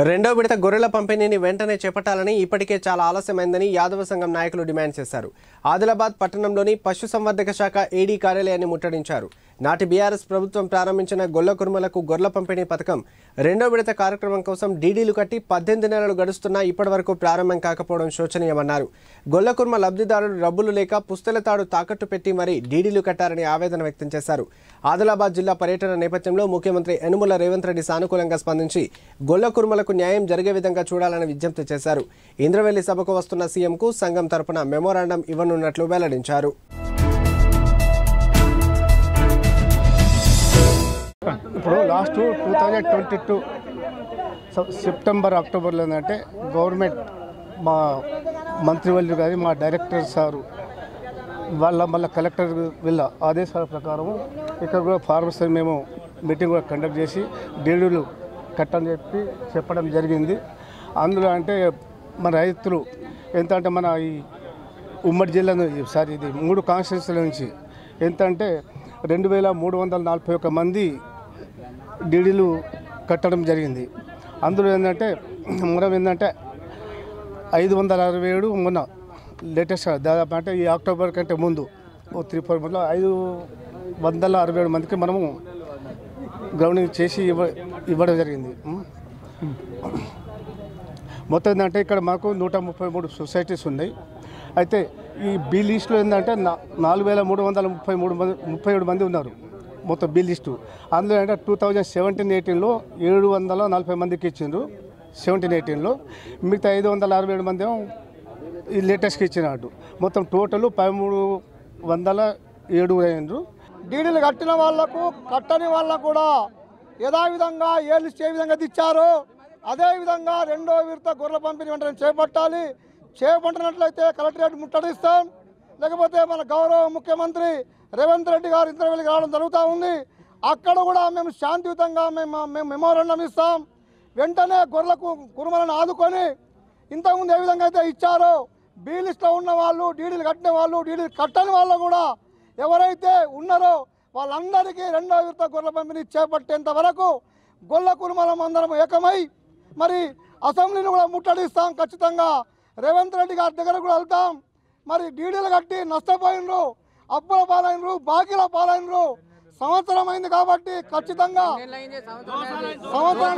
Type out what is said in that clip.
రెండో విడత గొర్రెల పంపిణీని వెంటనే చేపట్టాలని ఇప్పటికే చాలా ఆలస్యమైందని యాదవ సంఘం నాయకులు డిమాండ్ చేశారు. ఆదిలాబాద్ పట్టణంలోని పశుసంవర్ధక శాఖ ఏడీ కార్యాలయాన్ని ముట్టడించారు. నాటి బీఆర్ఎస్ ప్రభుత్వం ప్రారంభించిన గొల్ల కుర్మలకు గొర్రెల పంపిణీ పథకం రెండో విడత కార్యక్రమం కోసం డీడీలు కట్టి 18 నెలలు గడుస్తున్నా ఇప్పటివరకు ప్రారంభం కాకపోవడం శోచనీయమన్నారు. గొల్ల కుర్మ లబ్ధిదారులు డబ్బులు లేక పుస్తెల తాడు తాకట్టు పెట్టి మరీ డీడీలు కట్టారని ఆవేదన వ్యక్తం చేశారు. ఆదిలాబాద్ జిల్లా పర్యటన నేపథ్యంలో ముఖ్యమంత్రి యనుమల రేవంత్ రెడ్డి సానుకూలంగా స్పందించి గొల్ల కుర్మలకు న్యాయం జరిగే విధంగా చూడాలని విజ్ఞప్తి చేశారు. ఇంద్రవెల్లి సభకు వస్తున్న సీఎంకు సంఘం తరపున మెమోరాండం ఇవ్వనున్నట్లు వెల్లడించారు. ఇప్పుడు లాస్ట్ 2022 సెప్టెంబర్ అక్టోబర్లో ఏంటంటే గవర్నమెంట్ మా మంత్రివర్యులు కానీ మా డైరెక్టర్ సారు మళ్ళీ కలెక్టర్ వీళ్ళ ఆదేశాల ప్రకారం ఇక్కడ కూడా ఫార్మర్స్ మేము మీటింగ్ కూడా కండక్ట్ చేసి డీడీలు కట్టని చెప్పడం జరిగింది. అందులో అంటే మన రైతులు ఎంత అంటే మన ఈ ఉమ్మడి జిల్లా ఇది 3 కాన్స్టిట్యూన్సీల నుంచి ఎంత అంటే 2341 మంది డీడీలు కట్టడం జరిగింది. అందులో ఏంటంటే మనం 567 మొన్న లేటెస్ట్ దాదాపు అంటే ఈ అక్టోబర్ కంటే ముందు 3-4 మందిలో 567 మందికి మనము గ్రౌండింగ్ చేసి ఇవ్వడం జరిగింది. మొత్తం ఏంటంటే ఇక్కడ మాకు 133 సొసైటీస్ ఉన్నాయి. అయితే ఈ బీ లిస్టులో ఏంటంటే 4337 మంది ఉన్నారు మొత్తం బీ లిస్టు. అందులో అంటే 2017-18లో 740 మందికి ఇచ్చిండ్రు. 17-18లో మిగతా 567 మంది ఏమో ఈ లేటెస్ట్కి ఇచ్చినట్టు మొత్తం టోటల్ 1307 అయ్యిండ్రు. డీడీలు కట్టిన వాళ్లకు కట్టని వాళ్ళకు కూడా యథావిధంగా ఏ లిస్ట్ ఏ విధంగా తెచ్చారో అదేవిధంగా రెండో విడత గొర్రెల పంపిణీ వెంటనే చేపట్టాలి. చేపట్టినట్లయితే కలెక్టరేట్ ముట్టడిస్తాం, లేకపోతే మన గౌరవ ముఖ్యమంత్రి రేవంత్ రెడ్డి గారు ఇంద్రవెల్లికి రావడం జరుగుతూ ఉంది. అక్కడ కూడా మేము శాంతియుతంగా మేము మెమోరాండం ఇస్తాం. వెంటనే గొర్రెలకు కుర్మలను ఆదుకొని ఇంతకుముందు ఏ విధంగా అయితే ఇచ్చారో బీ లిస్ట్లో ఉన్న వాళ్ళు, డీడీలు కట్టిన వాళ్ళు, డీడీలు కట్టని వాళ్ళు కూడా ఎవరైతే ఉన్నారో వాళ్ళందరికీ రెండో విడత గొర్రెల పంపిణీ చేపట్టేంత వరకు గొల్ల కుర్మలం అందరం ఏకమై మరి అసెంబ్లీని కూడా ముట్టడిస్తాం. ఖచ్చితంగా రేవంత్ రెడ్డి గారి దగ్గర కూడా వెళ్తాం. మరి డీడీలు కట్టి నష్టపోయినరు, అప్పుల పాలైనరు, బాకీల పాలైనరు. సంవత్సరం అయింది కాబట్టి ఖచ్చితంగా సంవత్సరం